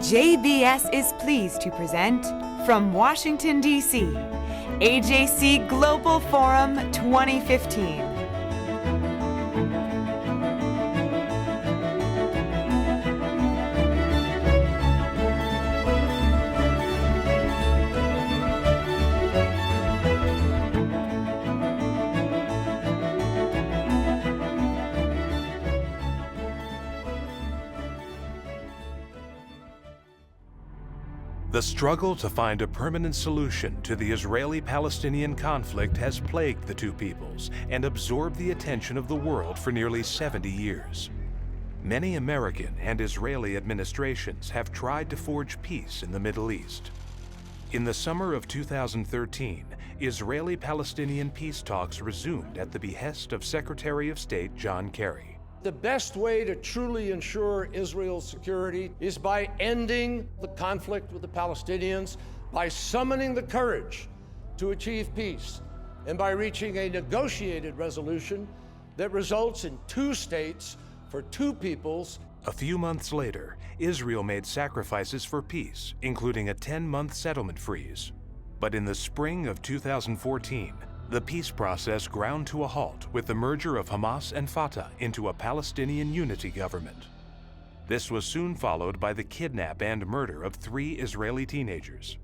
JBS is pleased to present, from Washington, D.C., AJC Global Forum 2015. The struggle to find a permanent solution to the Israeli-Palestinian conflict has plagued the two peoples and absorbed the attention of the world for nearly 70 years. Many American and Israeli administrations have tried to forge peace in the Middle East. In the summer of 2013, Israeli-Palestinian peace talks resumed at the behest of Secretary of State John Kerry. The best way to truly ensure Israel's security is by ending the conflict with the Palestinians, by summoning the courage to achieve peace, and by reaching a negotiated resolution that results in two states for two peoples. A few months later, Israel made sacrifices for peace, including a 10-month settlement freeze. But in the spring of 2014, the peace process ground to a halt with the merger of Hamas and Fatah into a Palestinian unity government. This was soon followed by the kidnap and murder of 3 Israeli teenagers.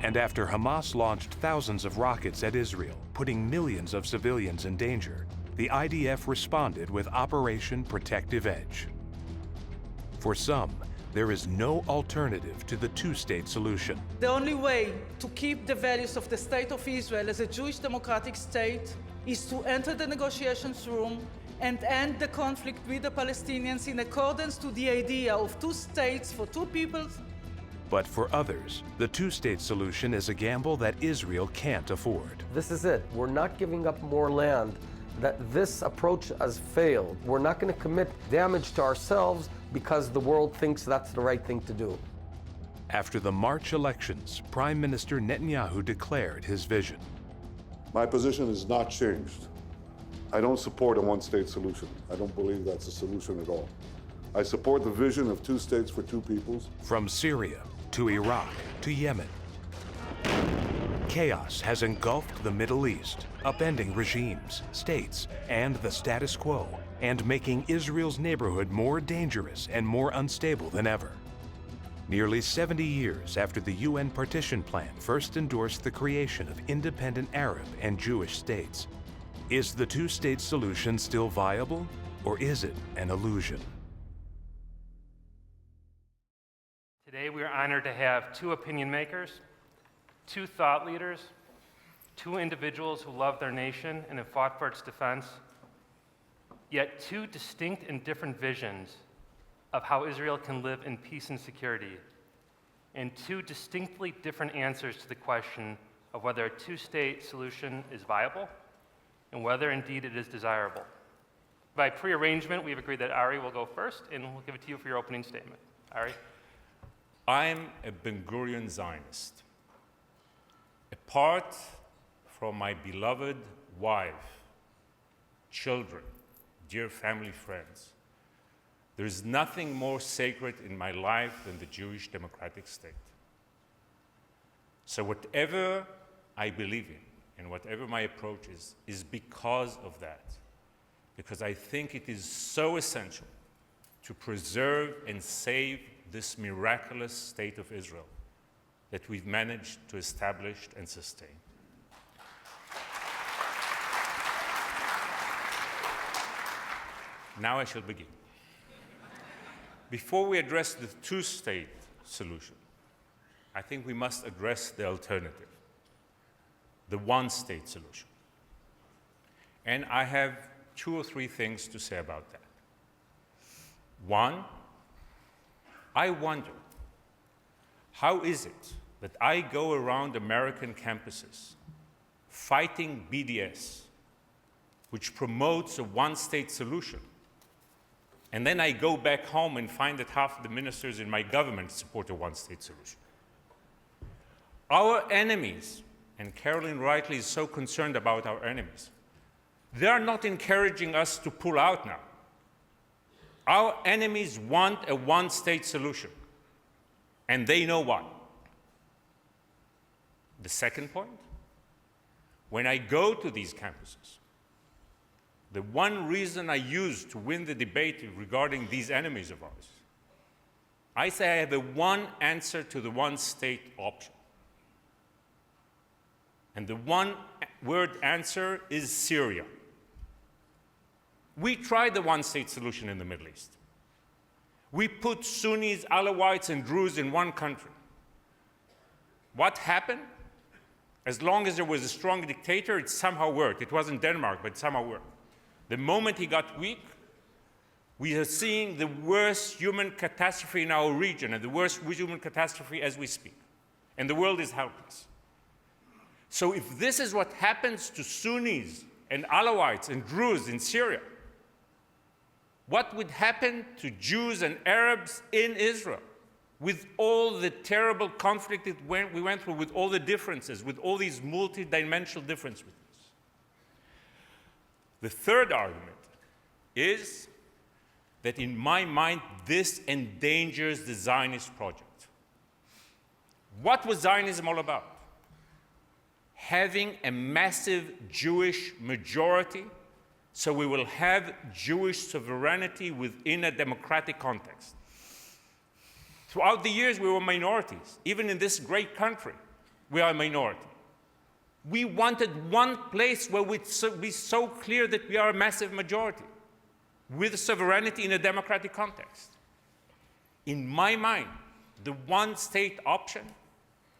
And after Hamas launched thousands of rockets at Israel, putting millions of civilians in danger, the IDF responded with Operation Protective Edge. For some, there is no alternative to the two-state solution. The only way to keep the values of the State of Israel as a Jewish democratic state is to enter the negotiations room and end the conflict with the Palestinians in accordance to the idea of two states for two peoples. But for others, the two-state solution is a gamble that Israel can't afford. This is it. We're not giving up more land. That this approach has failed. We're not going to commit damage to ourselves because the world thinks that's the right thing to do. After the March elections, Prime Minister Netanyahu declared his vision. My position has not changed. I don't support a one-state solution. I don't believe that's a solution at all. I support the vision of two states for two peoples. From Syria to Iraq to Yemen, chaos has engulfed the Middle East, upending regimes, states, and the status quo, and making Israel's neighborhood more dangerous and more unstable than ever. Nearly 70 years after the UN Partition Plan first endorsed the creation of independent Arab and Jewish states, is the two-state solution still viable, or is it an illusion? Today we are honored to have 2 opinion makers, 2 thought leaders, 2 individuals who love their nation and have fought for its defense, yet 2 distinct and different visions of how Israel can live in peace and security, and 2 distinctly different answers to the question of whether a two-state solution is viable and whether indeed it is desirable. By prearrangement, we've agreed that Ari will go first, and we'll give it to you for your opening statement. Ari? I'm a Ben Gurion Zionist. Apart from my beloved wife, children, dear family, friends, there is nothing more sacred in my life than the Jewish democratic state. So whatever I believe in and whatever my approach is because of that, because I think it is so essential to preserve and save this miraculous state of Israel that we've managed to establish and sustain. Now I shall begin. Before we address the two-state solution, I think we must address the alternative, the one-state solution. And I have 2 or 3 things to say about that. One, I wonder, how is it that I go around American campuses fighting BDS, which promotes a one-state solution, and then I go back home and find that half of the ministers in my government support a one-state solution? Our enemies, and Caroline rightly is so concerned about our enemies, they are not encouraging us to pull out now. Our enemies want a one-state solution, and they know why. The second point, when I go to these campuses, the one reason I use to win the debate regarding these enemies of ours, I say I have the one answer to the one-state option. And the one-word answer is Syria. We tried the one-state solution in the Middle East. We put Sunnis, Alawites, and Druze in one country. What happened? As long as there was a strong dictator, it somehow worked. It wasn't Denmark, but it somehow worked. The moment he got weak, we are seeing the worst human catastrophe in our region, and the worst human catastrophe as we speak. And the world is helpless. So if this is what happens to Sunnis and Alawites and Druze in Syria, what would happen to Jews and Arabs in Israel with all the terrible conflict we went through, with all the differences, with all these multi-dimensional differences? The third argument is that in my mind, this endangers the Zionist project. What was Zionism all about? Having a massive Jewish majority, so we will have Jewish sovereignty within a democratic context. Throughout the years, we were minorities. Even in this great country, we are a minority. We wanted one place where we'd be so clear that we are a massive majority, with sovereignty in a democratic context. In my mind, the one-state option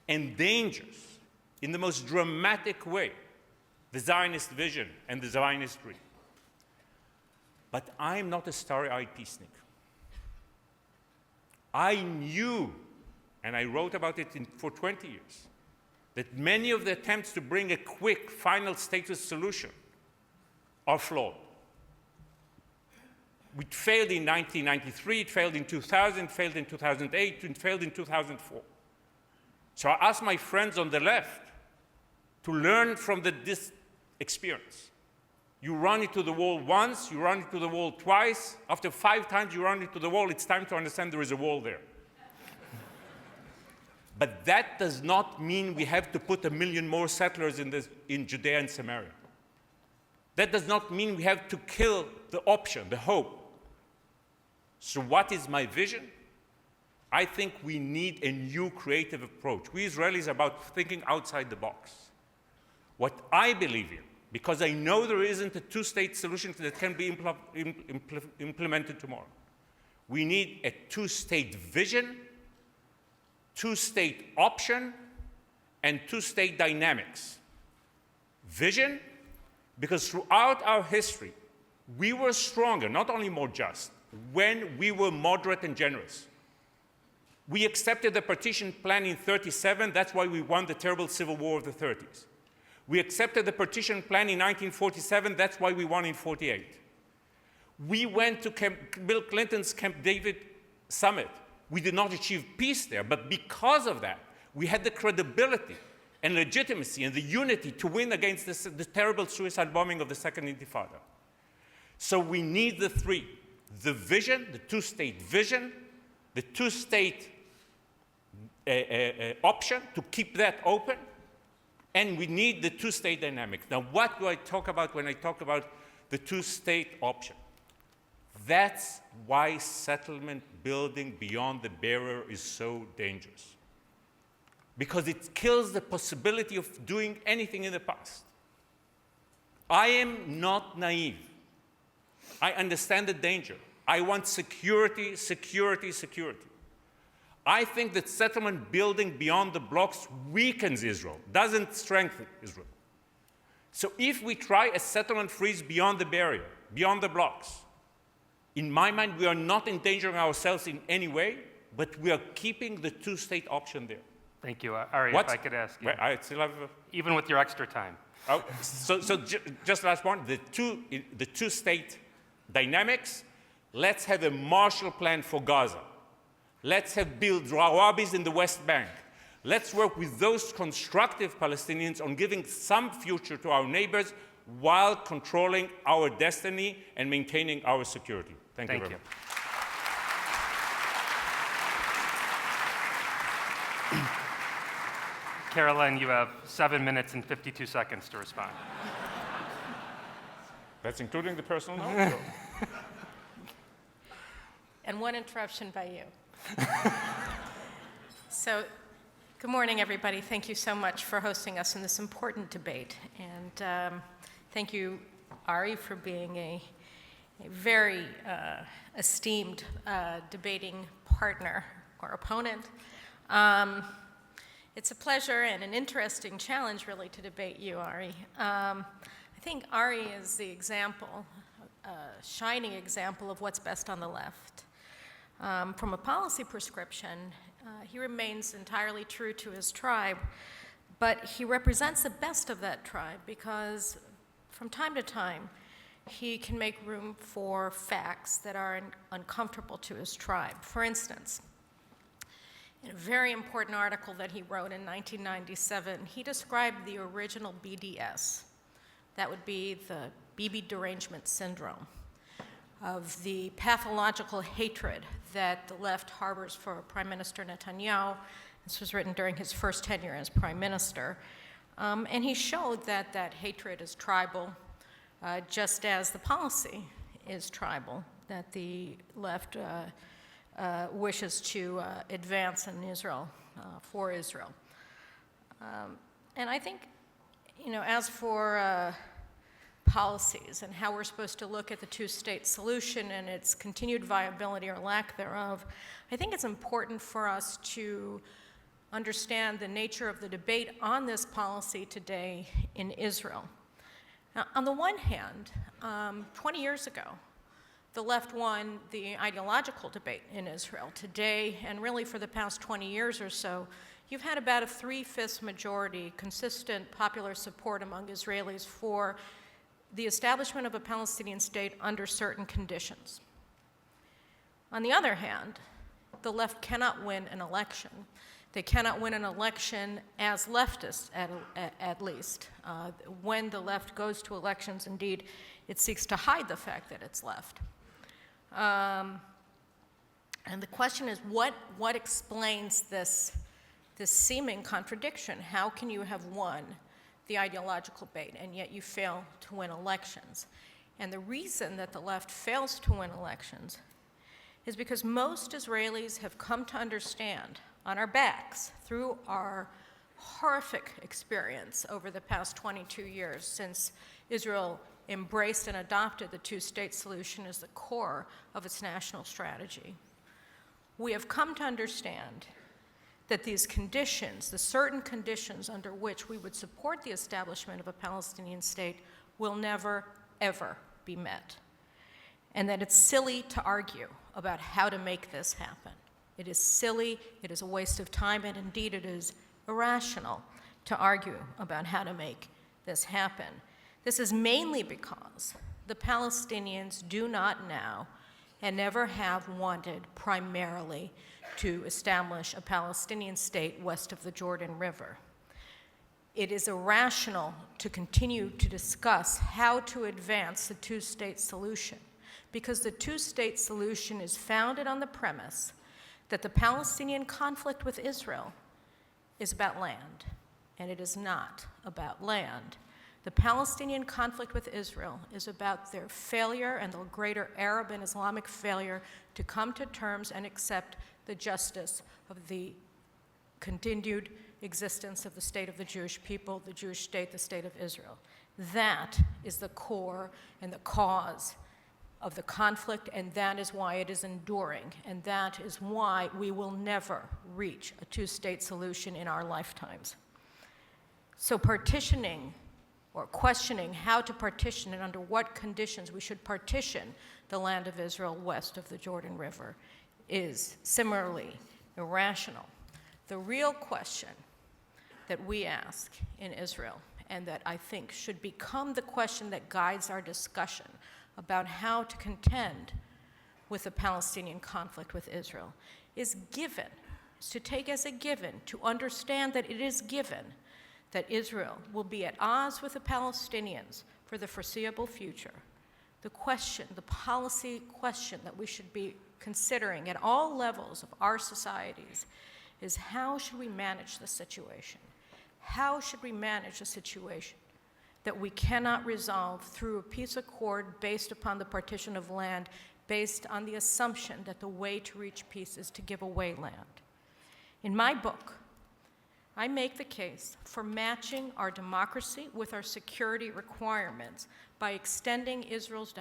endangers, in the most dramatic way, the Zionist vision and the Zionist dream. But I'm not a starry-eyed peacenik. I knew, and I wrote about it for 20 years, that many of the attempts to bring a quick final status solution are flawed. It failed in 1993, it failed in 2000, it failed in 2008, it failed in 2004. So I asked my friends on the left to learn from this experience. You run into the wall once, you run into the wall twice. After 5 times you run into the wall, it's time to understand there is a wall there. But that does not mean we have to put 1 million more settlers in Judea and Samaria. That does not mean we have to kill the option, the hope. So what is my vision? I think we need a new creative approach. We Israelis are about thinking outside the box. What I believe in, because I know there isn't a two-state solution that can be implemented tomorrow. We need a two-state vision, two-state option, and two-state dynamics. Vision, because throughout our history, we were stronger, not only more just, when we were moderate and generous. We accepted the partition plan in 1937, that's why we won the terrible civil war of the 30s. We accepted the partition plan in 1947, that's why we won in 1948. We went to Bill Clinton's Camp David summit. We did not achieve peace there, but because of that, we had the credibility and legitimacy and the unity to win against the terrible suicide bombing of the Second Intifada. So we need the three: the vision, the two-state vision, the two-state option to keep that open, and we need the two-state dynamics. Now, what do I talk about when I talk about the two-state option? That's why settlement building beyond the barrier is so dangerous. Because it kills the possibility of doing anything in the past. I am not naive. I understand the danger. I want security, security, security. I think that settlement building beyond the blocks weakens Israel, doesn't strengthen Israel. So if we try a settlement freeze beyond the barrier, beyond the blocks, in my mind, we are not endangering ourselves in any way, but we are keeping the two-state option there. Thank you. Ari, if I could ask you. Wait, I still have even with your extra time. Oh, just last one, the two-state dynamics. Let's have a Marshall Plan for Gaza. Let's build Rawabis in the West Bank. Let's work with those constructive Palestinians on giving some future to our neighbors while controlling our destiny and maintaining our security. Thank you very much. Carolyn, you have 7 minutes and 52 seconds to respond. That's including the personal note? And one interruption by you. So, good morning, everybody. Thank you so much for hosting us in this important debate. And thank you, Ari, for being a very esteemed debating partner or opponent. It's a pleasure and an interesting challenge, really, to debate you, Ari. I think Ari is the example, shining example of what's best on the left. From a policy prescription, he remains entirely true to his tribe, but he represents the best of that tribe because from time to time, he can make room for facts that are uncomfortable to his tribe. For instance, in a very important article that he wrote in 1997, he described the original BDS. That would be the BB derangement syndrome, of the pathological hatred that the left harbors for Prime Minister Netanyahu. This was written during his first tenure as Prime Minister. And he showed that that hatred is tribal, just as the policy is tribal, that the left wishes to advance in Israel, for Israel. And I think, as for policies and how we're supposed to look at the two-state solution and its continued viability or lack thereof, I think it's important for us to understand the nature of the debate on this policy today in Israel. Now, on the one hand, 20 years ago, the left won the ideological debate in Israel. Today, and really for the past 20 years or so, you've had about a 3/5 majority, consistent popular support among Israelis for the establishment of a Palestinian state under certain conditions. On the other hand, the left cannot win an election. They cannot win an election as leftists, at least. When the left goes to elections, indeed, it seeks to hide the fact that it's left. And the question is, what explains this seeming contradiction? How can you have won the ideological debate and yet you fail to win elections? And the reason that the left fails to win elections is because most Israelis have come to understand on our backs through our horrific experience over the past 22 years since Israel embraced and adopted the two-state solution as the core of its national strategy. We have come to understand that these conditions, the certain conditions under which we would support the establishment of a Palestinian state, will never, ever be met. And that it's silly to argue about how to make this happen. It is silly, it is a waste of time, and indeed it is irrational to argue about how to make this happen. This is mainly because the Palestinians do not now and never have wanted primarily to establish a Palestinian state west of the Jordan River. It is irrational to continue to discuss how to advance the two-state solution because the two-state solution is founded on the premise that the Palestinian conflict with Israel is about land, and it is not about land. The Palestinian conflict with Israel is about their failure and the greater Arab and Islamic failure to come to terms and accept the justice of the continued existence of the state of the Jewish people, the Jewish state, the state of Israel. That is the core and the cause of the conflict, and that is why it is enduring, and that is why we will never reach a two-state solution in our lifetimes. So partitioning or questioning how to partition and under what conditions we should partition the land of Israel west of the Jordan River is similarly irrational. The real question that we ask in Israel, and that I think should become the question that guides our discussion about how to contend with the Palestinian conflict with Israel, is to take as a given, to understand that it is given that Israel will be at odds with the Palestinians for the foreseeable future. The question, the policy question that we should be considering at all levels of our societies is how should we manage the situation? How should we manage a situation that we cannot resolve through a peace accord based upon the partition of land, based on the assumption that the way to reach peace is to give away land? In my book, I make the case for matching our democracy with our security requirements by extending Israel's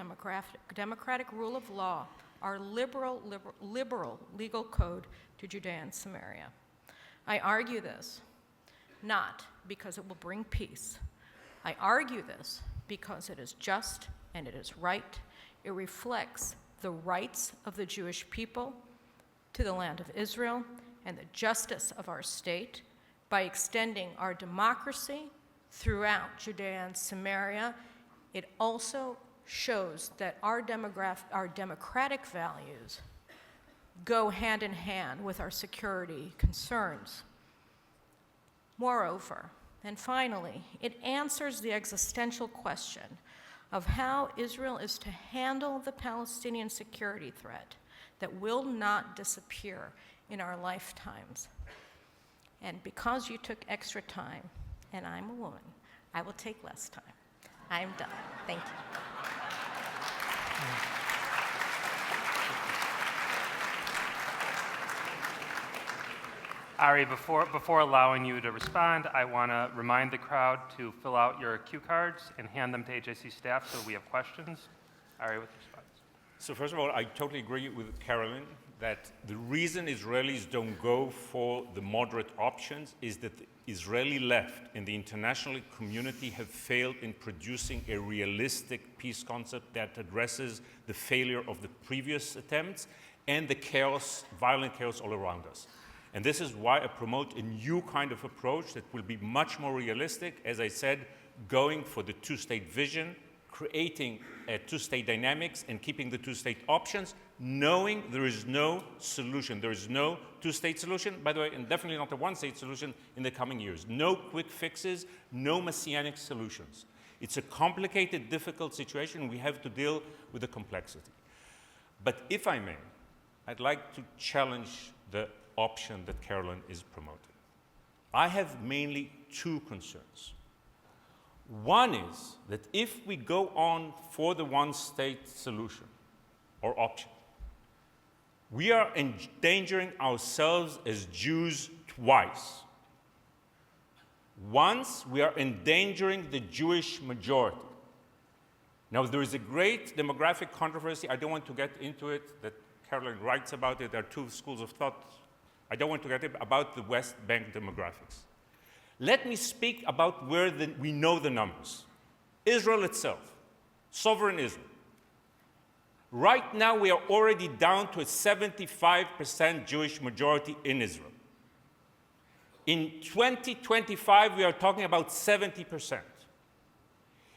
democratic rule of law, our liberal legal code, to Judea and Samaria. I argue this not because it will bring peace. I argue this because it is just and it is right. It reflects the rights of the Jewish people to the land of Israel and the justice of our state by extending our democracy throughout Judea and Samaria. It also shows that our democratic values go hand in hand with our security concerns. Moreover, and finally, it answers the existential question of how Israel is to handle the Palestinian security threat that will not disappear in our lifetimes. And because you took extra time, and I'm a woman, I will take less time. I'm done. Thank you. Ari, before allowing you to respond, I want to remind the crowd to fill out your cue cards and hand them to AJC staff so we have questions. Ari, with response. So first of all, I totally agree with Carolyn that the reason Israelis don't go for the moderate options is that the Israeli left and the international community have failed in producing a realistic peace concept that addresses the failure of the previous attempts and the chaos, violent chaos all around us. And this is why I promote a new kind of approach that will be much more realistic, as I said, going for the two-state vision, creating a two-state dynamics and keeping the two-state options, knowing there is no solution. There is no two-state solution, by the way, and definitely not a one-state solution in the coming years. No quick fixes, no messianic solutions. It's a complicated, difficult situation. We have to deal with the complexity. But if I may, I'd like to challenge the option that Carolyn is promoting. I have mainly two concerns. One is that if we go on for the one-state solution or option, we are endangering ourselves as Jews twice. Once, we are endangering the Jewish majority. Now, there is a great demographic controversy. I don't want to get into it, that Carolyn writes about it. There are two schools of thought. I don't want to get it about the West Bank demographics. Let me speak about where we know the numbers. Israel itself, sovereign Israel. Right now, we are already down to a 75% Jewish majority in Israel. In 2025, we are talking about 70%.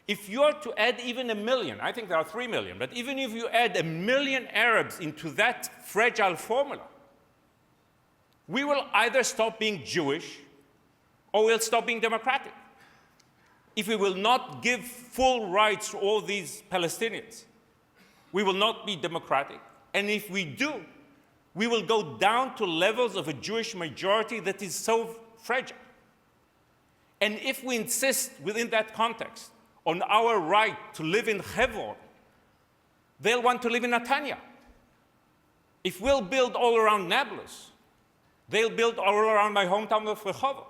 If you are to add even 1 million, I think there are 3 million, but even if you add 1 million Arabs into that fragile formula, we will either stop being Jewish or we'll stop being democratic. If we will not give full rights to all these Palestinians, we will not be democratic. And if we do, we will go down to levels of a Jewish majority that is so fragile. And if we insist within that context on our right to live in Hebron, they'll want to live in Netanya. If we'll build all around Nablus, they'll build all around my hometown of Rehovot.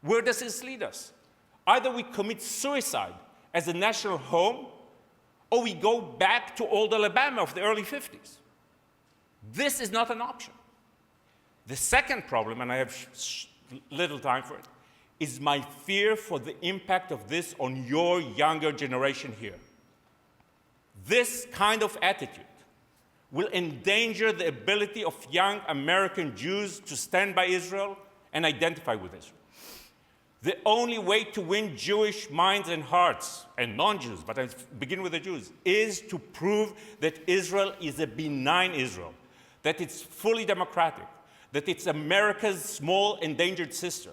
Where does this lead us? Either we commit suicide as a national home, or we go back to old Alabama of the early 50s. This is not an option. The second problem, and I have little time for it, is my fear for the impact of this on your younger generation here. This kind of attitude will endanger the ability of young American Jews to stand by Israel and identify with Israel. The only way to win Jewish minds and hearts, and non-Jews, but I begin with the Jews, is to prove that Israel is a benign Israel, that it's fully democratic, that it's America's small endangered sister,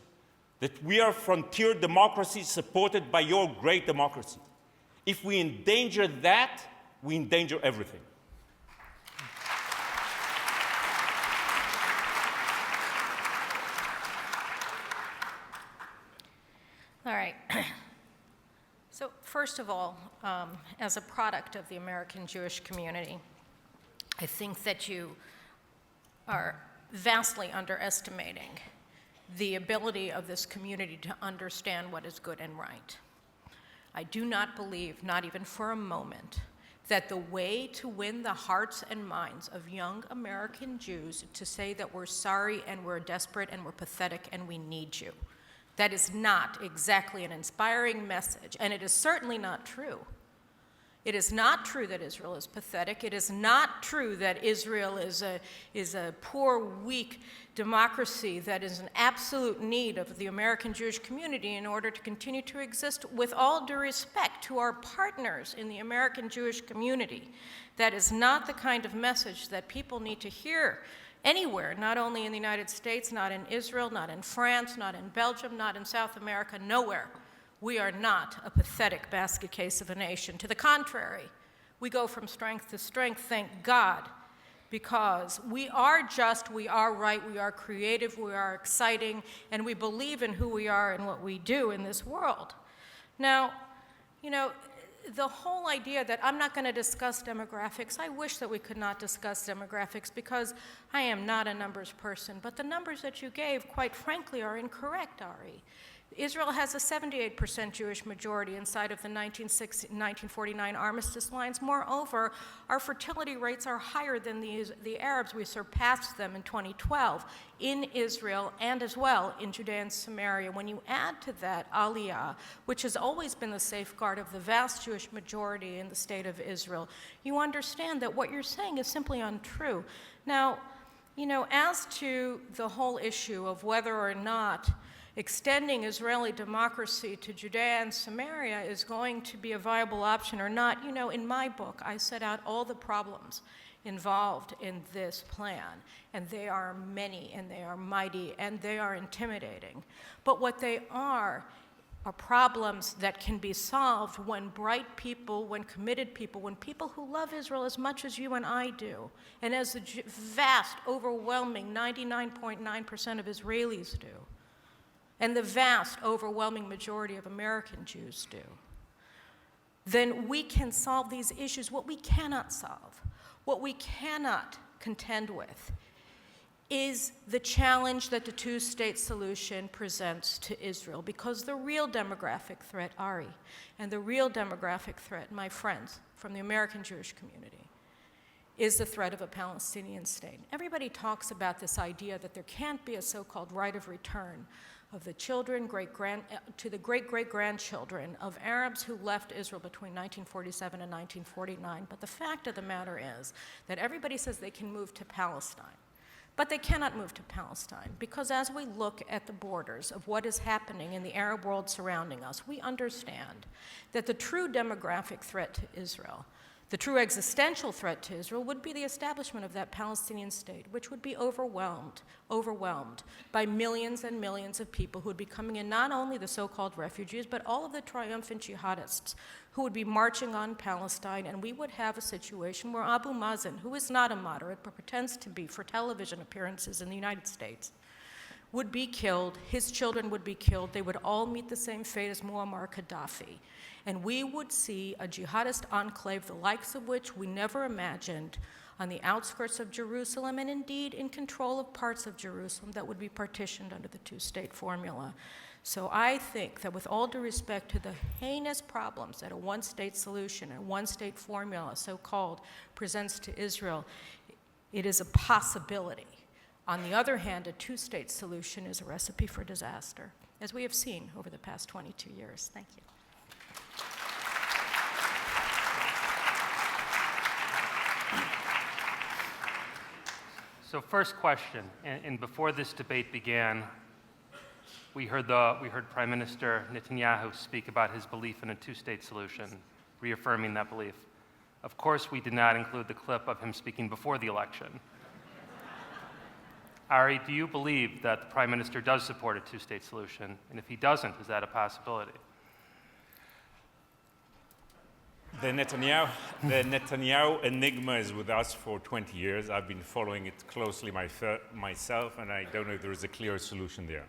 that we are frontier democracy supported by your great democracy. If we endanger that, we endanger everything. first of all, as a product of the American Jewish community, I think that you are vastly underestimating the ability of this community to understand what is good and right. I do not believe, not even for a moment, that the way to win the hearts and minds of young American Jews to say that we're sorry and we're desperate and we're pathetic and we need you. That is not exactly an inspiring message, and it is certainly not true. It is not true that Israel is pathetic. It is not true that Israel is a poor, weak democracy that is in absolute need of the American Jewish community in order to continue to exist. With all due respect to our partners in the American Jewish community, that is not the kind of message that people need to hear anywhere, not only in the United States, not in Israel, not in France, not in Belgium, not in South America, nowhere. We are not a pathetic basket case of a nation. To the contrary, we go from strength to strength, thank God, because we are just, we are right, we are creative, we are exciting, and we believe in who we are and what we do in this world. Now, you know, the whole idea that I'm not going to discuss demographics, I wish that we could not discuss demographics because I am not a numbers person, but the numbers that you gave, quite frankly, are incorrect, Ari. Israel has a 78% Jewish majority inside of the 1949 armistice lines. Moreover, our fertility rates are higher than the Arabs. We surpassed them in 2012 in Israel and as well in Judea and Samaria. When you add to that Aliyah, which has always been the safeguard of the vast Jewish majority in the state of Israel, you understand that what you're saying is simply untrue. Now, you know, as to the whole issue of whether or not extending Israeli democracy to Judea and Samaria is going to be a viable option or not, you know, in my book, I set out all the problems involved in this plan, and they are many, and they are mighty, and they are intimidating. But what they are problems that can be solved when bright people, when committed people, when people who love Israel as much as you and I do, and as the vast, overwhelming 99.9% of Israelis do, and the vast, overwhelming majority of American Jews do, then we can solve these issues. What we cannot solve, what we cannot contend with, is the challenge that the two-state solution presents to Israel. Because the real demographic threat, Ari, and the real demographic threat, my friends from the American Jewish community, is the threat of a Palestinian state. Everybody talks about this idea that there can't be a so-called right of return of the children, to the great-great-grandchildren of Arabs who left Israel between 1947 and 1949. But the fact of the matter is that everybody says they can move to Palestine. But they cannot move to Palestine because as we look at the borders of what is happening in the Arab world surrounding us, we understand that the true demographic threat to Israel, the true existential threat to Israel, would be the establishment of that Palestinian state, which would be overwhelmed by millions and millions of people who would be coming in, not only the so-called refugees, but all of the triumphant jihadists who would be marching on Palestine, and we would have a situation where Abu Mazen, who is not a moderate but pretends to be for television appearances in the United States, would be killed, his children would be killed, they would all meet the same fate as Muammar Gaddafi. And we would see a jihadist enclave, the likes of which we never imagined, on the outskirts of Jerusalem, and indeed in control of parts of Jerusalem that would be partitioned under the two-state formula. So I think that with all due respect to the heinous problems that a one-state solution, a one-state formula, so-called, presents to Israel, it is a possibility. On the other hand, a two-state solution is a recipe for disaster, as we have seen over the past 22 years. Thank you. So first question, and before this debate began, we heard Prime Minister Netanyahu speak about his belief in a two-state solution, reaffirming that belief. Of course, we did not include the clip of him speaking before the election. Ari, do you believe that the Prime Minister does support a two-state solution? And if he doesn't, is that a possibility? The Netanyahu enigma is with us for 20 years. I've been following it closely myself, and I don't know if there is a clear solution there.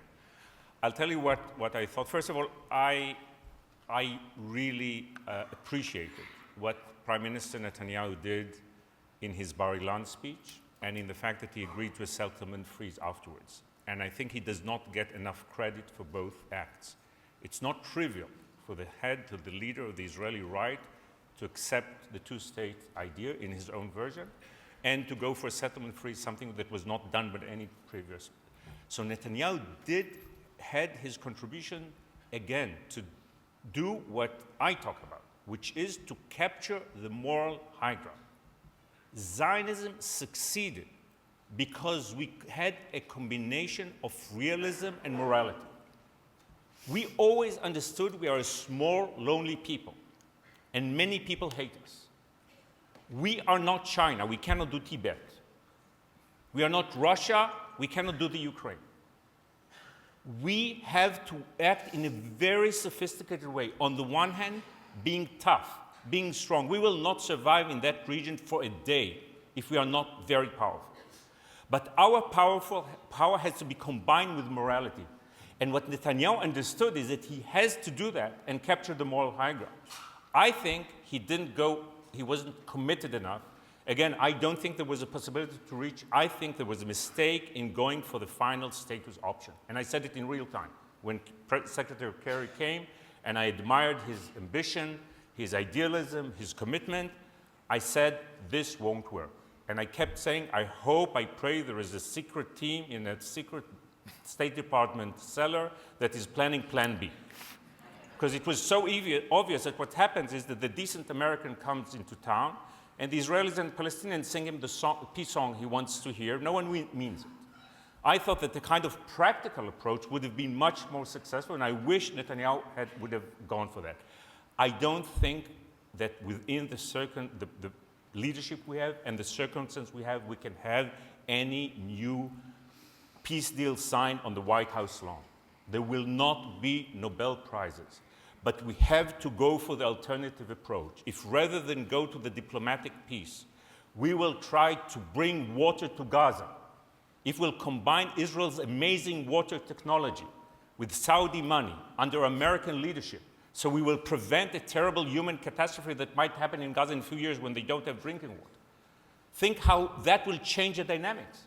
I'll tell you what I thought. First of all, I I really appreciated what Prime Minister Netanyahu did in his Bar Ilan speech and in the fact that he agreed to a settlement freeze afterwards. And I think he does not get enough credit for both acts. It's not trivial for the leader of the Israeli right to accept the two-state idea in his own version and to go for a settlement freeze, something that was not done by any previous. So Netanyahu had his contribution again to do what I talk about, which is to capture the moral high ground. Zionism succeeded because we had a combination of realism and morality. We always understood we are a small, lonely people, and many people hate us. We are not China, we cannot do Tibet. We are not Russia, we cannot do the Ukraine. We have to act in a very sophisticated way. On the one hand, being tough, being strong. We will not survive in that region for a day if we are not very powerful. But our power has to be combined with morality. And what Netanyahu understood is that he has to do that and capture the moral high ground. I think he wasn't committed enough. Again, I don't think there was a possibility to reach. I think there was a mistake in going for the final status option. And I said it in real time. When Secretary Kerry came, and I admired his ambition, his idealism, his commitment, I said, this won't work. And I kept saying, I hope, I pray there is a secret team in a secret State Department cellar that is planning Plan B. Because it was so obvious that what happens is that the decent American comes into town, and the Israelis and Palestinians sing him the peace song he wants to hear. No one means it. I thought that the kind of practical approach would have been much more successful, and I wish Netanyahu would have gone for that. I don't think that within the leadership we have and the circumstances we have, we can have any new peace deal signed on the White House lawn. There will not be Nobel Prizes. But we have to go for the alternative approach. If rather than go to the diplomatic peace, we will try to bring water to Gaza, if we'll combine Israel's amazing water technology with Saudi money under American leadership, so we will prevent a terrible human catastrophe that might happen in Gaza in a few years when they don't have drinking water. Think how that will change the dynamics.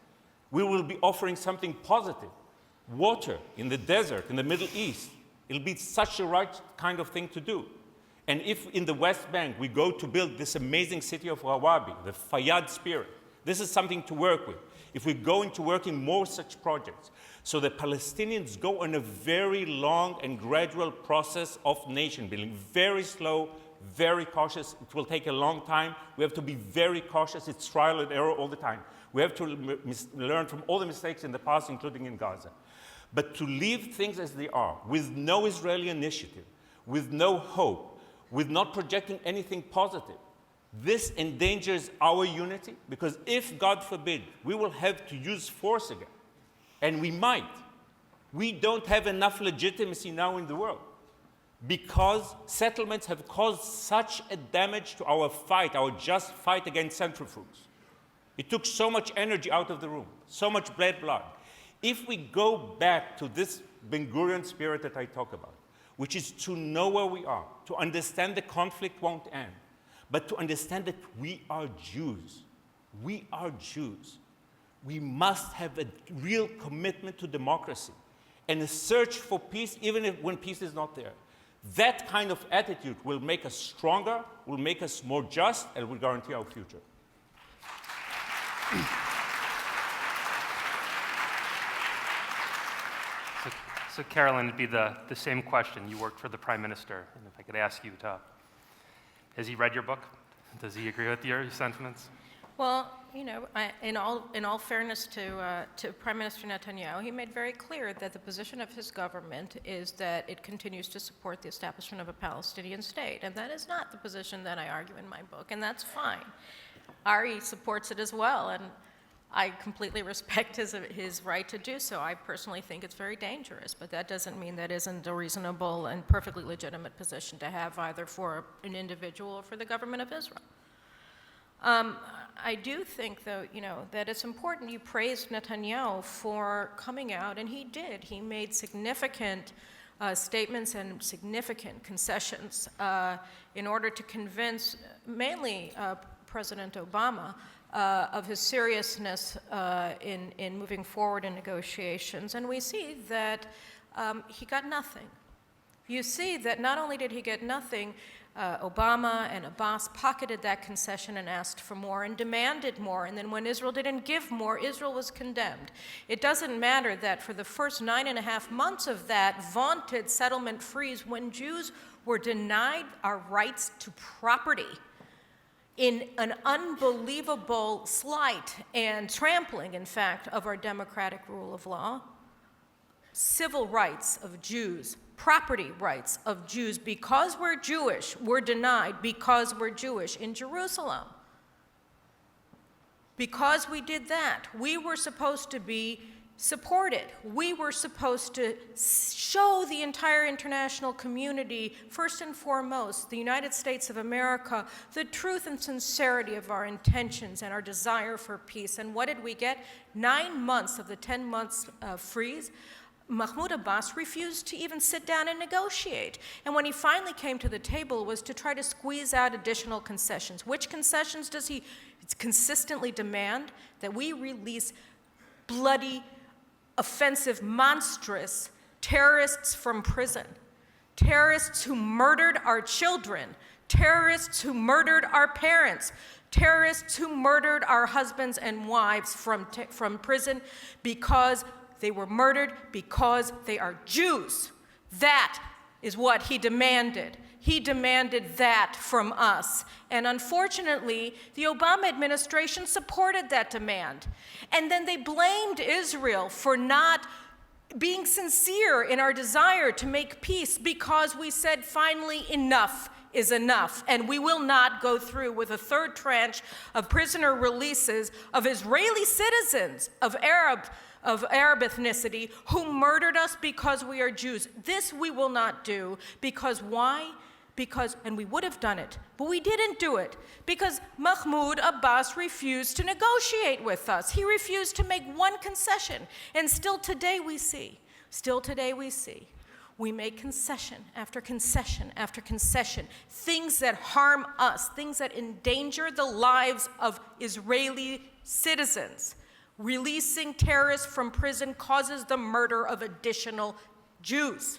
We will be offering something positive. Water in the desert, in the Middle East. It'll be such a right kind of thing to do. And if in the West Bank we go to build this amazing city of Rawabi, the Fayyad spirit, this is something to work with. If we go into working more such projects, so the Palestinians go on a very long and gradual process of nation building, very slow, very cautious. It will take a long time. We have to be very cautious. It's trial and error all the time. We have to learn from all the mistakes in the past, including in Gaza. But to leave things as they are, with no Israeli initiative, with no hope, with not projecting anything positive, this endangers our unity, because if, God forbid, we will have to use force again, and we might, we don't have enough legitimacy now in the world, because settlements have caused such a damage to our fight, our just fight against centrifuges. It took so much energy out of the room, so much blood. If we go back to this Ben Gurion spirit that I talk about, which is to know where we are, to understand the conflict won't end, but to understand that we are Jews. We are Jews. We must have a real commitment to democracy and a search for peace, even when peace is not there. That kind of attitude will make us stronger, will make us more just, and will guarantee our future. So Carolyn, it'd be the same question. You worked for the Prime Minister, and if I could ask you to, has he read your book? Does he agree with your sentiments? Well, you know, in all fairness to Prime Minister Netanyahu, he made very clear that the position of his government is that it continues to support the establishment of a Palestinian state, and that is not the position that I argue in my book, and that's fine. Ari supports it as well, and I completely respect his right to do so. I personally think it's very dangerous, but that doesn't mean that isn't a reasonable and perfectly legitimate position to have either for an individual or for the government of Israel. I do think, though, you know, that it's important. You praised Netanyahu for coming out, and he did. He made significant statements and significant concessions in order to convince mainly President Obama of his seriousness in moving forward in negotiations. And we see that he got nothing. You see that not only did he get nothing, Obama and Abbas pocketed that concession and asked for more and demanded more. And then when Israel didn't give more, Israel was condemned. It doesn't matter that for the first 9.5 months of that vaunted settlement freeze, when Jews were denied our rights to property in an unbelievable slight and trampling, in fact, of our democratic rule of law, civil rights of Jews, property rights of Jews, because we're Jewish, were denied because we're Jewish in Jerusalem. Because we did that, we were supposed to be supported. We were supposed to show the entire international community, first and foremost, the United States of America, the truth and sincerity of our intentions and our desire for peace. And what did we get? 9 months of the 10 months freeze. Mahmoud Abbas refused to even sit down and negotiate. And when he finally came to the table, it was to try to squeeze out additional concessions. Which concessions does he consistently demand? That we release bloody, offensive, monstrous terrorists from prison. Terrorists who murdered our children. Terrorists who murdered our parents. Terrorists who murdered our husbands and wives from prison because they were murdered because they are Jews. That is what he demanded. He demanded that from us. And unfortunately, the Obama administration supported that demand. And then they blamed Israel for not being sincere in our desire to make peace because we said, finally, enough is enough. And we will not go through with a third tranche of prisoner releases of Israeli citizens of Arab ethnicity who murdered us because we are Jews. This we will not do. Because why? And we would have done it, but we didn't do it because Mahmoud Abbas refused to negotiate with us. He refused to make one concession. And still today we see, we make concession after concession after concession, things that harm us, things that endanger the lives of Israeli citizens. Releasing terrorists from prison causes the murder of additional Jews.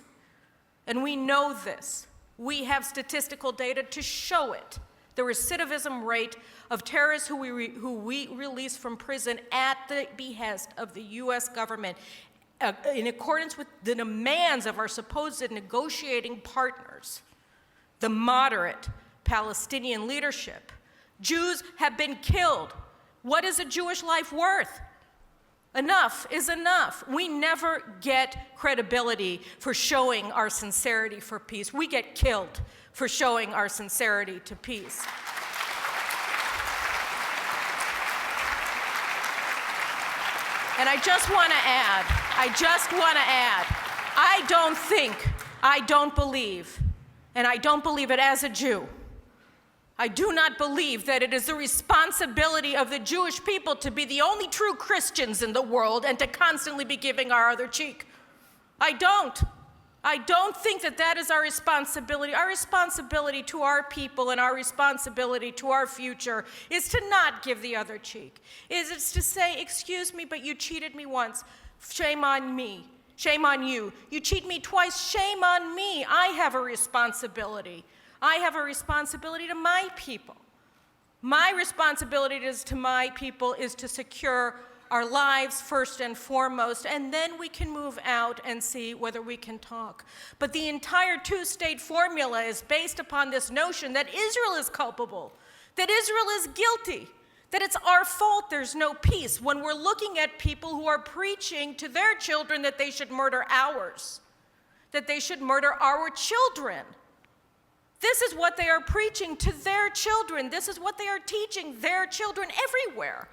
And we know this. We have statistical data to show it. The recidivism rate of terrorists who we release from prison at the behest of the US government, in accordance with the demands of our supposed negotiating partners, the moderate Palestinian leadership. Jews have been killed. What is a Jewish life worth? Enough is enough. We never get credibility for showing our sincerity for peace. We get killed for showing our sincerity to peace. And I just want to add, I don't believe, and I don't believe it as a Jew, I do not believe that it is the responsibility of the Jewish people to be the only true Christians in the world and to constantly be giving our other cheek. I don't think that that is our responsibility. Our responsibility to our people and our responsibility to our future is to not give the other cheek. It's to say, excuse me, but you cheated me once. Shame on me. Shame on you. You cheat me twice. Shame on me. I have a responsibility. I have a responsibility to my people. My responsibility to my people is to secure our lives first and foremost, and then we can move out and see whether we can talk. But the entire two-state formula is based upon this notion that Israel is culpable, that Israel is guilty, that it's our fault there's no peace, when we're looking at people who are preaching to their children that they should murder ours, that they should murder our children. This is what they are preaching to their children. This is what they are teaching their children everywhere.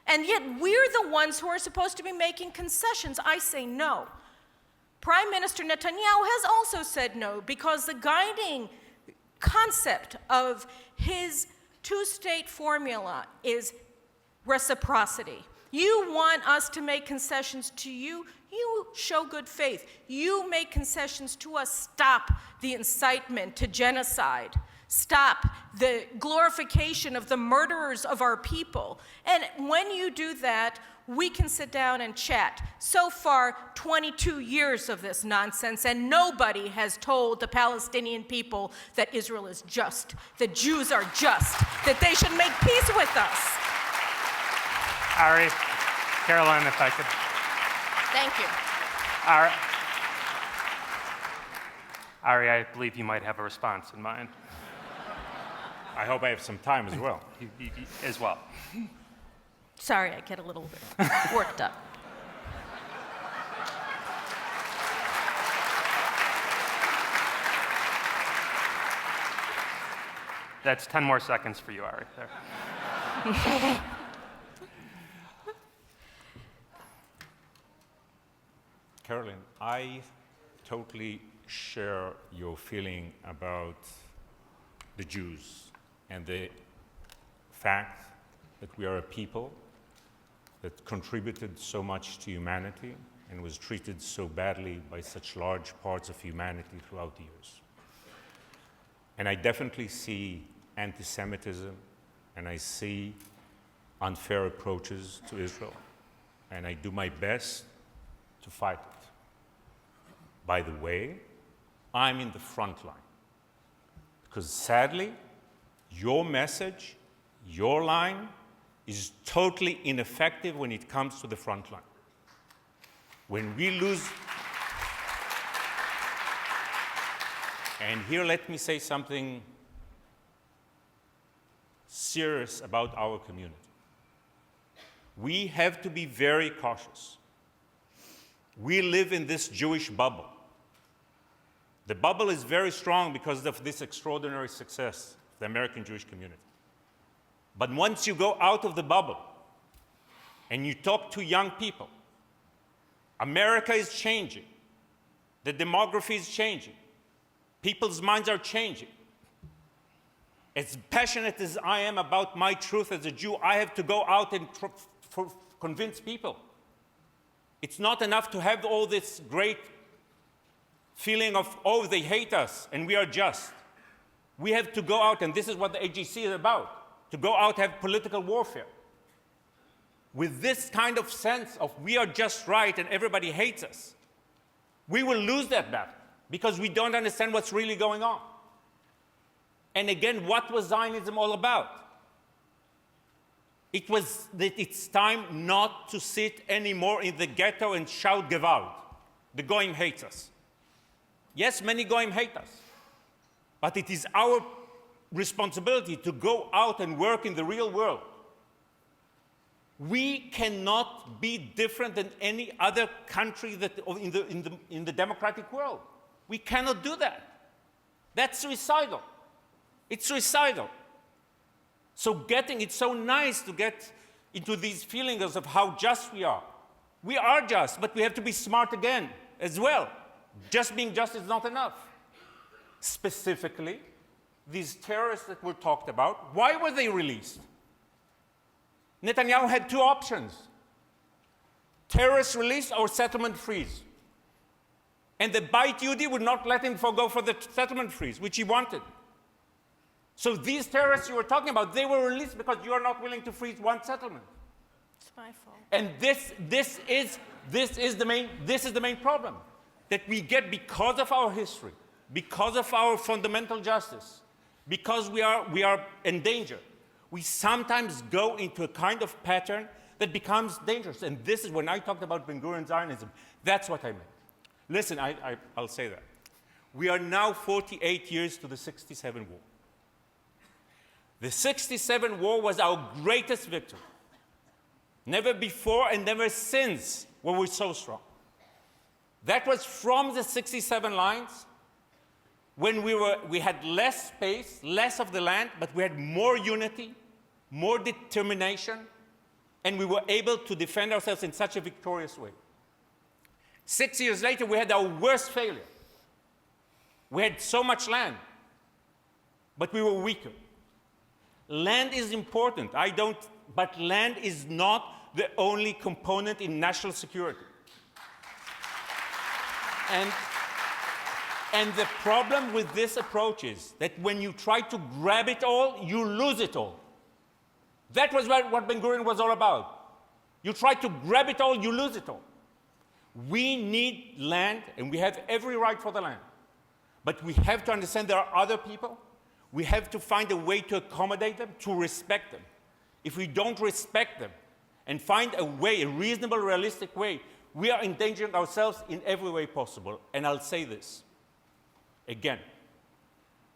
And yet we're the ones who are supposed to be making concessions. I say no. Prime Minister Netanyahu has also said no, because the guiding concept of his two-state formula is reciprocity. You want us to make concessions to you, you show good faith. You make concessions to us. Stop the incitement to genocide. Stop the glorification of the murderers of our people. And when you do that, we can sit down and chat. So far, 22 years of this nonsense, and nobody has told the Palestinian people that Israel is just, that Jews are just, that they should make peace with us. Ari, Caroline, if I could. Thank you. Ari, I believe you might have a response in mind. I hope I have some time as well. As well. Sorry, I get a little bit worked up. That's 10 more seconds for you, Ari. There. Caroline, I totally share your feeling about the Jews and the fact that we are a people that contributed so much to humanity and was treated so badly by such large parts of humanity throughout the years. And I definitely see anti-Semitism, and I see unfair approaches to Israel, and I do my best to fight it. By the way, I'm in the front line, because sadly, your message, your line, is totally ineffective when it comes to the front line. When we lose, and here let me say something serious about our community. We have to be very cautious. We live in this Jewish bubble. The bubble is very strong because of this extraordinary success of the American Jewish community. But once you go out of the bubble and you talk to young people, America is changing. The demography is changing. People's minds are changing. As passionate as I am about my truth as a Jew, I have to go out and convince people. It's not enough to have all this great feeling of, oh, they hate us and we are just. We have to go out, and this is what the AJC is about, to go out and have political warfare. With this kind of sense of we are just right and everybody hates us, we will lose that battle because we don't understand what's really going on. And again, what was Zionism all about? It was that it's time not to sit anymore in the ghetto and shout Gewalt. The Goyim hates us. Yes, many Goyim hate us. But it is our responsibility to go out and work in the real world. We cannot be different than any other country that, in the democratic world. We cannot do that. That's suicidal. It's suicidal. So it's so nice to get into these feelings of how just we are. We are just, but we have to be smart again as well. Just being just is not enough. Specifically, these terrorists that were talked about, why were they released? Netanyahu had two options: terrorist release or settlement freeze. And the Beit Yehudi would not let him go for the settlement freeze, which he wanted. So these terrorists you were talking about, they were released because you are not willing to freeze one settlement. It's my fault. And this is the main problem that we get because of our history, because of our fundamental justice, because we are in danger. We sometimes go into a kind of pattern that becomes dangerous. And this is when I talked about Ben-Gurion Zionism. That's what I meant. Listen, I'll say that. We are now 48 years to the 67 war. The 67 war was our greatest victory. Never before and never since were we so strong. That was from the 67 lines when we had less space, less of the land, but we had more unity, more determination, and we were able to defend ourselves in such a victorious way. 6 years later, we had our worst failure. We had so much land, but we were weaker. Land is important, but land is not the only component in national security. And the problem with this approach is that when you try to grab it all, you lose it all. That was what Ben Gurion was all about. You try to grab it all, you lose it all. We need land, and we have every right for the land. But we have to understand there are other people. We have to find a way to accommodate them, to respect them. If we don't respect them and find a way, a reasonable, realistic way, we are endangering ourselves in every way possible. And I'll say this again.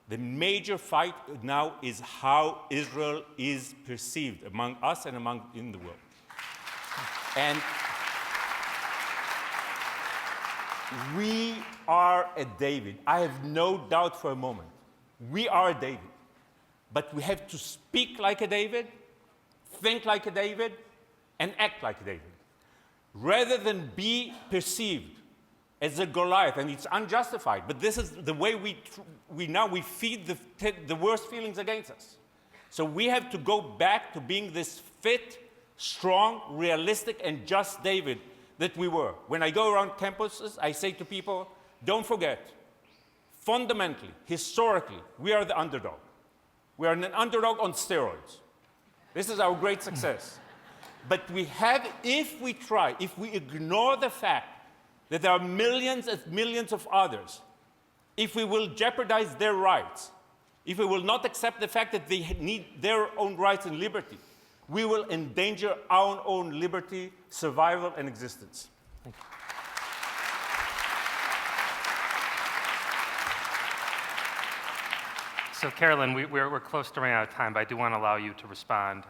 The major fight now is how Israel is perceived among us and in the world. And we are a David. I have no doubt for a moment. We are a David. But we have to speak like a David, think like a David, and act like a David. Rather than be perceived as a Goliath, and it's unjustified, but this is the way we feed the worst feelings against us. So we have to go back to being this fit, strong, realistic, and just David that we were. When I go around campuses, I say to people, don't forget, fundamentally, historically, we are the underdog. We are an underdog on steroids. This is our great success. But we have, if we ignore the fact that there are millions and millions of others, if we will jeopardize their rights, if we will not accept the fact that they need their own rights and liberty, we will endanger our own liberty, survival, and existence. Thank you. So, Carolyn, we're close to running out of time, but I do want to allow you to respond.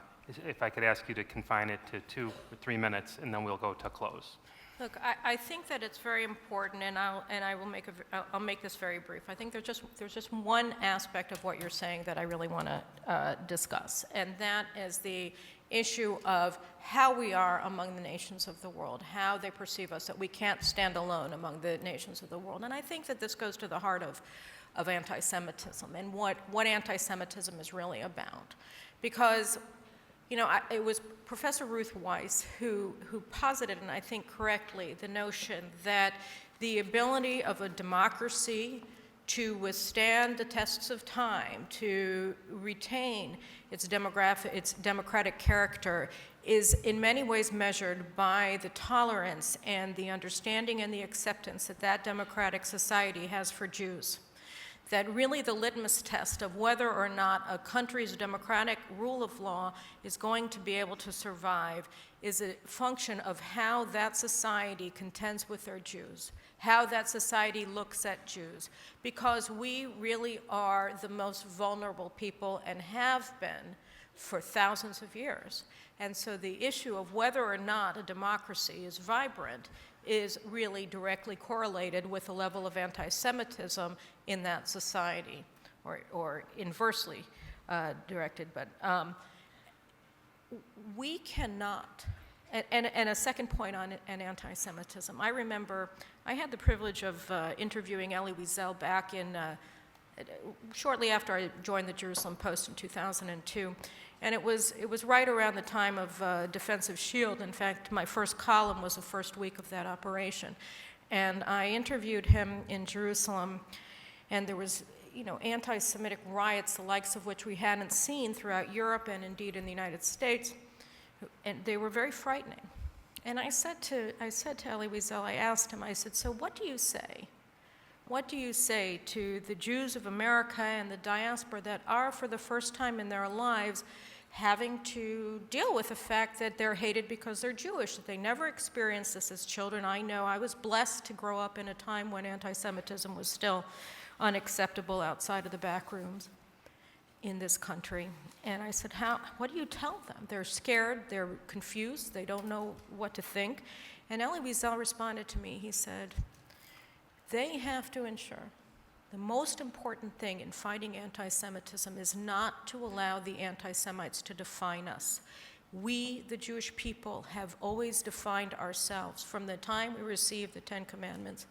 If I could ask you to confine it to 2 or 3 minutes, and then we'll go to close. Look, I think that it's very important, and I'll make this very brief. I think there's just one aspect of what you're saying that I really want to discuss, and that is the issue of how we are among the nations of the world, how they perceive us, that we can't stand alone among the nations of the world. And I think that this goes to the heart of anti-Semitism and what anti-Semitism is really about. Because, you know, it was Professor Ruth Weiss who posited, and I think correctly, the notion that the ability of a democracy to withstand the tests of time, to retain its democratic character, is in many ways measured by the tolerance and the understanding and the acceptance that that democratic society has for Jews. That really the litmus test of whether or not a country's democratic rule of law is going to be able to survive is a function of how that society contends with their Jews, how that society looks at Jews, because we really are the most vulnerable people and have been for thousands of years. And so the issue of whether or not a democracy is vibrant is really directly correlated with the level of anti-Semitism in that society, or inversely directed. But we cannot, and a second point on anti-Semitism. I remember I had the privilege of interviewing Elie Wiesel back in, shortly after I joined the Jerusalem Post in 2002. And it was right around the time of Defensive Shield. In fact, my first column was the first week of that operation. And I interviewed him in Jerusalem, and there was, anti-Semitic riots, the likes of which we hadn't seen throughout Europe and indeed in the United States. And they were very frightening. And I said to Elie Wiesel, I asked him, I said, so what do you say? What do you say to the Jews of America and the diaspora that are, for the first time in their lives, having to deal with the fact that they're hated because they're Jewish, that they never experienced this as children? I know I was blessed to grow up in a time when anti-Semitism was still unacceptable outside of the back rooms in this country. And I said, what do you tell them? They're scared, they're confused, they don't know what to think. And Elie Wiesel responded to me, he said, they have to ensure the most important thing in fighting anti-Semitism is not to allow the anti-Semites to define us. We, the Jewish people, have always defined ourselves from the time we received the Ten Commandments.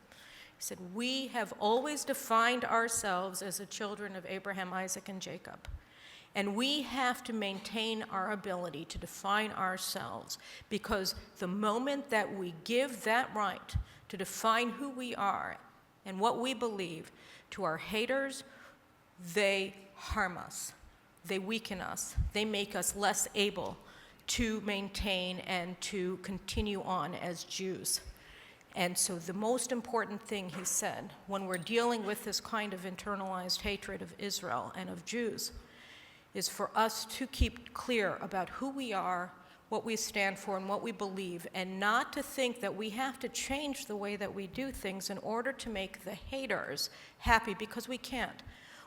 He said, we have always defined ourselves as the children of Abraham, Isaac, and Jacob. And we have to maintain our ability to define ourselves, because the moment that we give that right to define who we are and what we believe to our haters, they harm us. They weaken us. They make us less able to maintain and to continue on as Jews. And so the most important thing he said when we're dealing with this kind of internalized hatred of Israel and of Jews is for us to keep clear about who we are, what we stand for, and what we believe, and not to think that we have to change the way that we do things in order to make the haters happy, because we can't.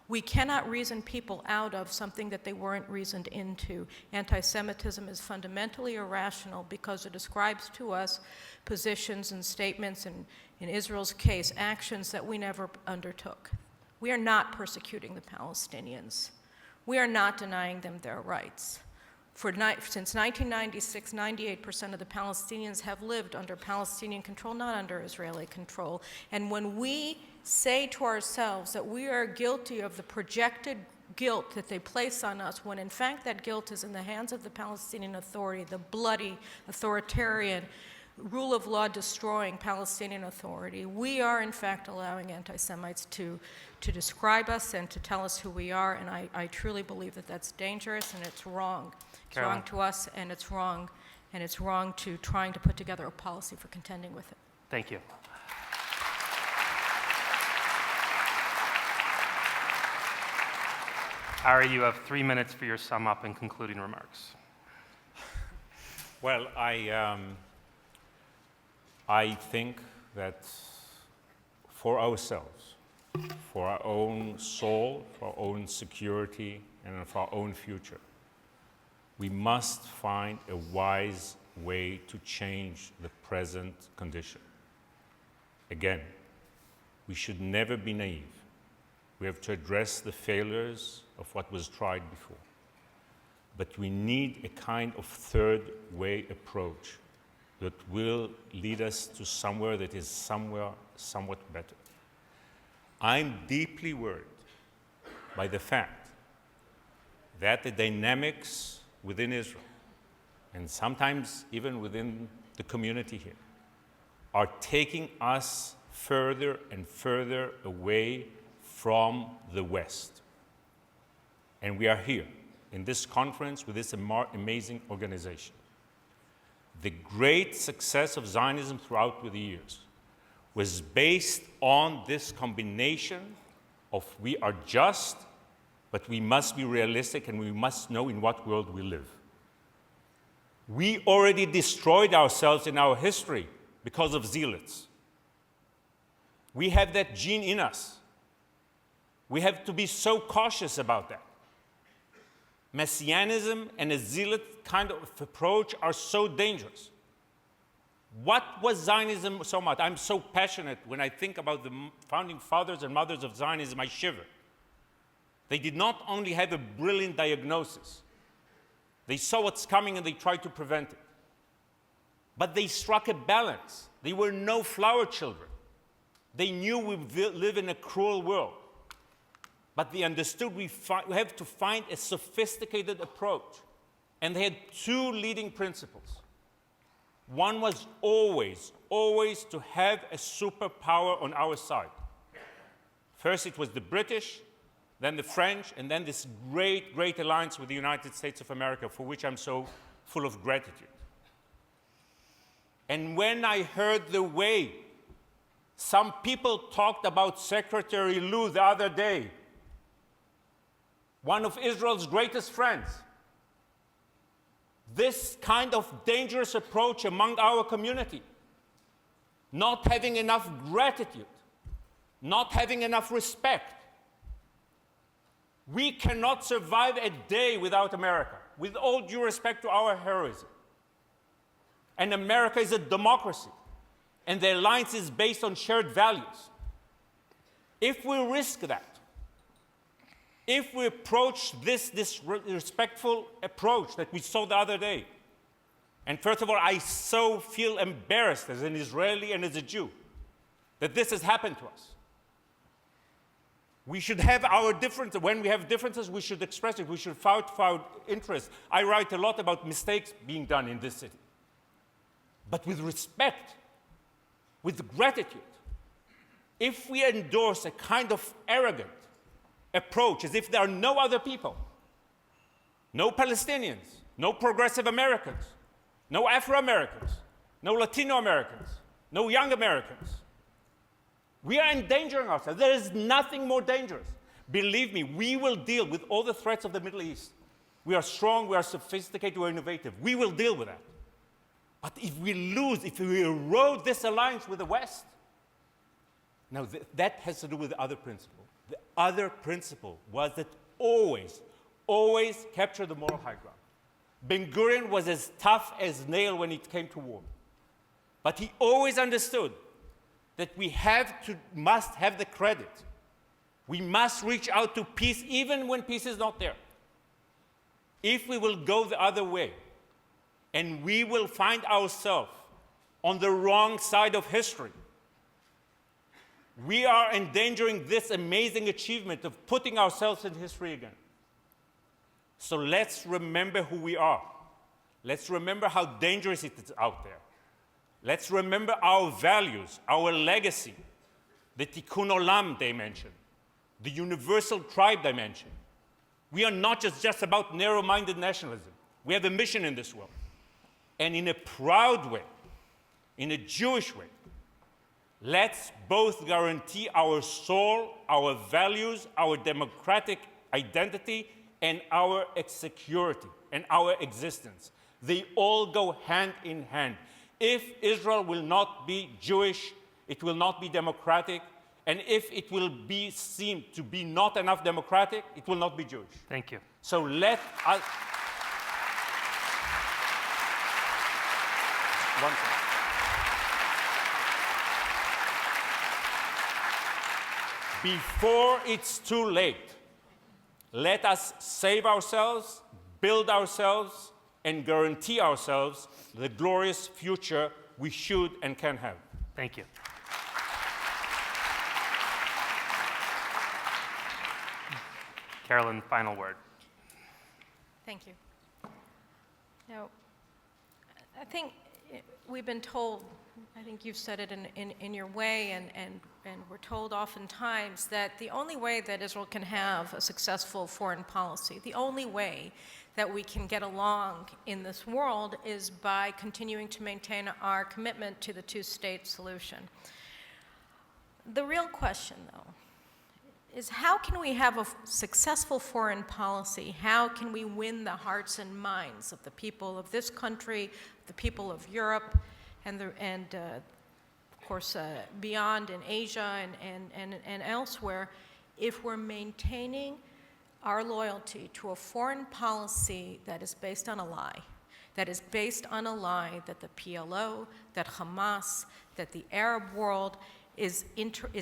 We cannot reason people out of something that they weren't reasoned into. Anti-Semitism is fundamentally irrational because it ascribes to us positions and statements, and in Israel's case, actions that we never undertook. We are not persecuting the Palestinians. We are not denying them their rights. Since 1996, 98% of the Palestinians have lived under Palestinian control, not under Israeli control. And when we say to ourselves that we are guilty of the projected guilt that they place on us, when in fact that guilt is in the hands of the Palestinian Authority, the bloody, authoritarian, rule of law destroying Palestinian Authority, we are in fact allowing anti-Semites to describe us and to tell us who we are, and I truly believe that that's dangerous and it's wrong. It's wrong to us, and it's wrong to trying to put together a policy for contending with it. Thank you. Ari, you have 3 minutes for your sum up and concluding remarks. Well, I think that for ourselves, for our own soul, for our own security, and for our own future, we must find a wise way to change the present condition. Again, we should never be naive. We have to address the failures of what was tried before. But we need a kind of third way approach that will lead us to somewhere that is somewhat better. I'm deeply worried by the fact that the dynamics within Israel, and sometimes even within the community here, are taking us further and further away from the West. And we are here in this conference with this amazing organization. The great success of Zionism throughout the years was based on this combination of we are just, but we must be realistic and we must know in what world we live. We already destroyed ourselves in our history because of zealots. We have that gene in us. We have to be so cautious about that. Messianism and a zealot kind of approach are so dangerous. What was Zionism so much? I'm so passionate when I think about the founding fathers and mothers of Zionism, I shiver. They did not only have a brilliant diagnosis, they saw what's coming and they tried to prevent it. But they struck a balance. They were no flower children. They knew we live in a cruel world. But they understood we have to find a sophisticated approach. And they had two leading principles. One was always to have a superpower on our side. First it was the British, then the French, and then this great, great alliance with the United States of America, for which I'm so full of gratitude. And when I heard the way some people talked about Secretary Lew the other day, one of Israel's greatest friends, this kind of dangerous approach among our community, not having enough gratitude, not having enough respect. We cannot survive a day without America, with all due respect to our heroism. And America is a democracy, and the alliance is based on shared values. If we risk that, if we approach this respectful approach that we saw the other day, and first of all, I so feel embarrassed as an Israeli and as a Jew that this has happened to us. We should have our differences. When we have differences, we should express it. We should fight for our interests. I write a lot about mistakes being done in this city. But with respect, with gratitude, if we endorse a kind of arrogant approach as if there are no other people, no Palestinians, no progressive Americans, no Afro-Americans, no Latino Americans, no young Americans, we are endangering ourselves. There is nothing more dangerous. Believe me, we will deal with all the threats of the Middle East. We are strong, we are sophisticated, we are innovative. We will deal with that. But if we lose, if we erode this alliance with the West, now that has to do with the other principle. The other principle was that always capture the moral high ground. Ben-Gurion was as tough as nail when it came to war. But he always understood that we must have the credit. We must reach out to peace even when peace is not there. If we will go the other way, and we will find ourselves on the wrong side of history, we are endangering this amazing achievement of putting ourselves in history again. So let's remember who we are. Let's remember how dangerous it is out there. Let's remember our values, our legacy, the Tikkun Olam dimension, the universal tribe dimension. We are not just about narrow-minded nationalism. We have a mission in this world. And in a proud way, in a Jewish way, let's both guarantee our soul, our values, our democratic identity, and our security and our existence. They all go hand in hand. If Israel will not be Jewish, it will not be democratic. And if it will be seen to be not enough democratic, it will not be Jewish. Thank you. So let us... One thing. Before it's too late, let us save ourselves, build ourselves, and guarantee ourselves the glorious future we should and can have. Thank you. Carolyn, final word. Thank you. Now, I think we've been told, I think you've said it in your way, and we're told oftentimes that the only way that Israel can have a successful foreign policy, the only way that we can get along in this world is by continuing to maintain our commitment to the two-state solution. The real question, though, is how can we have a successful foreign policy? How can we win the hearts and minds of the people of this country, the people of Europe, and of course beyond in Asia and elsewhere, if we're maintaining our loyalty to a foreign policy that is based on a lie, that is based on a lie that the PLO, that Hamas, that the Arab world is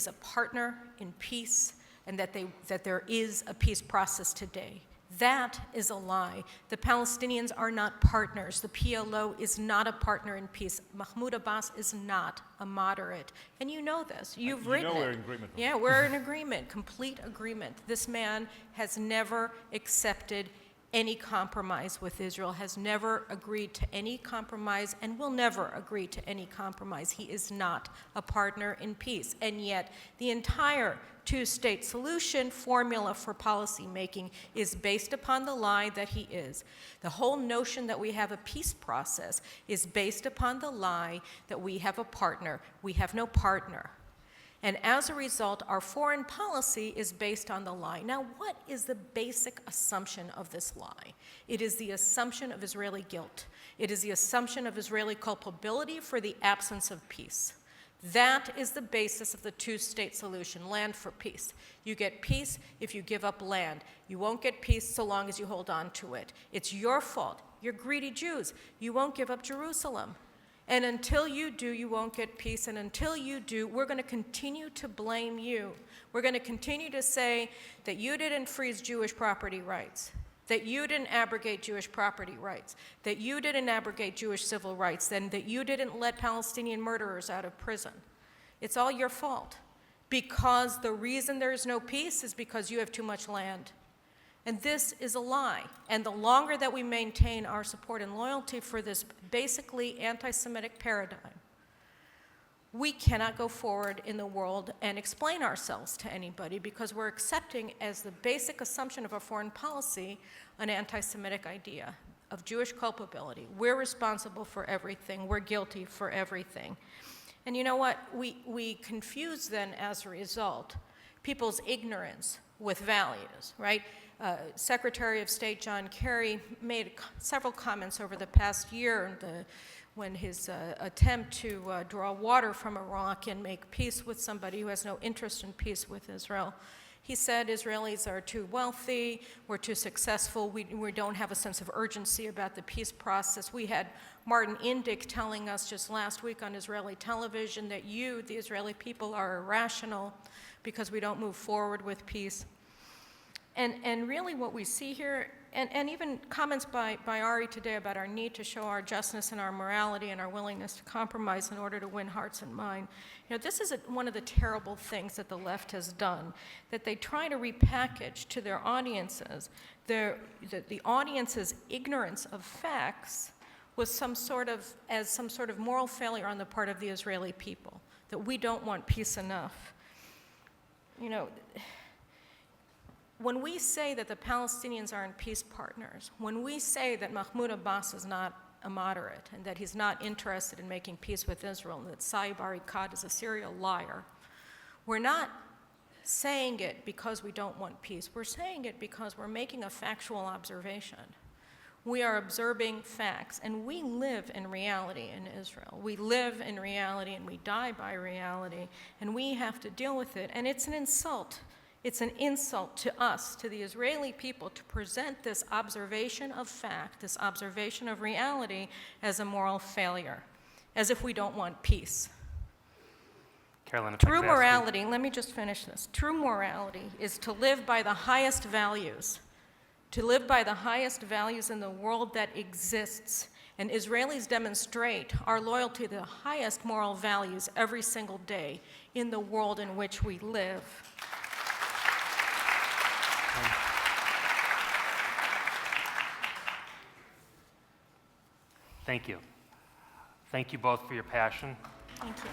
a partner in peace, and that there is a peace process today. That is a lie. The Palestinians are not partners. The PLO is not a partner in peace. Mahmoud Abbas is not a moderate. And you know this. You've written it. We're in agreement. Yeah, we're in agreement, complete agreement. This man has never accepted any compromise with Israel, has never agreed to any compromise, and will never agree to any compromise. He is not a partner in peace. And yet, the entire two-state solution formula for policymaking is based upon the lie that he is. The whole notion that we have a peace process is based upon the lie that we have a partner. We have no partner. And as a result, our foreign policy is based on the lie. Now, what is the basic assumption of this lie? It is the assumption of Israeli guilt. It is the assumption of Israeli culpability for the absence of peace. That is the basis of the two-state solution, land for peace. You get peace if you give up land. You won't get peace so long as you hold on to it. It's your fault. You're greedy Jews. You won't give up Jerusalem. And until you do, you won't get peace. And until you do, we're going to continue to blame you. We're going to continue to say that you didn't freeze Jewish property rights, that you didn't abrogate Jewish property rights, that you didn't abrogate Jewish civil rights, and that you didn't let Palestinian murderers out of prison. It's all your fault, because the reason there is no peace is because you have too much land. And this is a lie. And the longer that we maintain our support and loyalty for this basically anti-Semitic paradigm, we cannot go forward in the world and explain ourselves to anybody because we're accepting as the basic assumption of our foreign policy an anti-Semitic idea of Jewish culpability. We're responsible for everything. We're guilty for everything. And you know what? We confuse then, as a result, people's ignorance with values, right? Secretary of State John Kerry made several comments over the past year when his attempt to draw water from a rock and make peace with somebody who has no interest in peace with Israel. He said Israelis are too wealthy, we're too successful, we don't have a sense of urgency about the peace process. We had Martin Indyk telling us just last week on Israeli television that you, the Israeli people, are irrational because we don't move forward with peace. And really what we see here, and even comments by Ari today about our need to show our justness and our morality and our willingness to compromise in order to win hearts and minds. You know, this is one of the terrible things that the left has done, that they try to repackage to their audiences the audience's ignorance of facts with some sort of moral failure on the part of the Israeli people, that we don't want peace enough. You know, when we say that the Palestinians aren't peace partners, when we say that Mahmoud Abbas is not a moderate and that he's not interested in making peace with Israel and that Saeb Erekat is a serial liar, we're not saying it because we don't want peace. We're saying it because we're making a factual observation. We are observing facts, and we live in reality in Israel. We live in reality and we die by reality, and we have to deal with it, and it's an insult. It's an insult to us, to the Israeli people, to present this observation of fact, this observation of reality, as a moral failure, as if we don't want peace. Carolyn, True morality, let me just finish this. True morality is to live by the highest values, to live by the highest values in the world that exists. And Israelis demonstrate our loyalty to the highest moral values every single day in the world in which we live. Thank you. Thank you both for your passion. Thank you.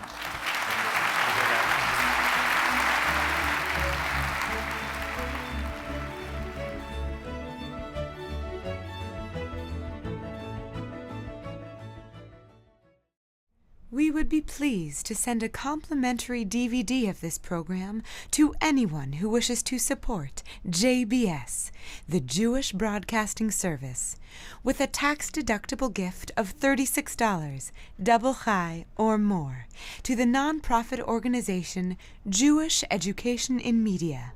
We would be pleased to send a complimentary DVD of this program to anyone who wishes to support JBS, the Jewish Broadcasting Service, with a tax-deductible gift of $36, double chai or more, to the nonprofit organization Jewish Education in Media.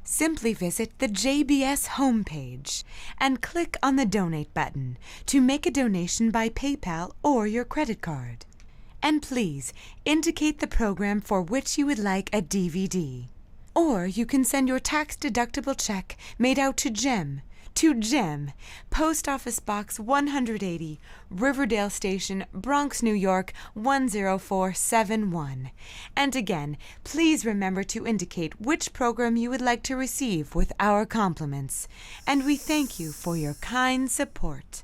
Simply visit the JBS homepage and click on the Donate button to make a donation by PayPal or your credit card. And please indicate the program for which you would like a DVD. Or you can send your tax-deductible check made out to Jem, Post Office Box 180, Riverdale Station, Bronx, New York 10471. And again, please remember to indicate which program you would like to receive with our compliments. And we thank you for your kind support.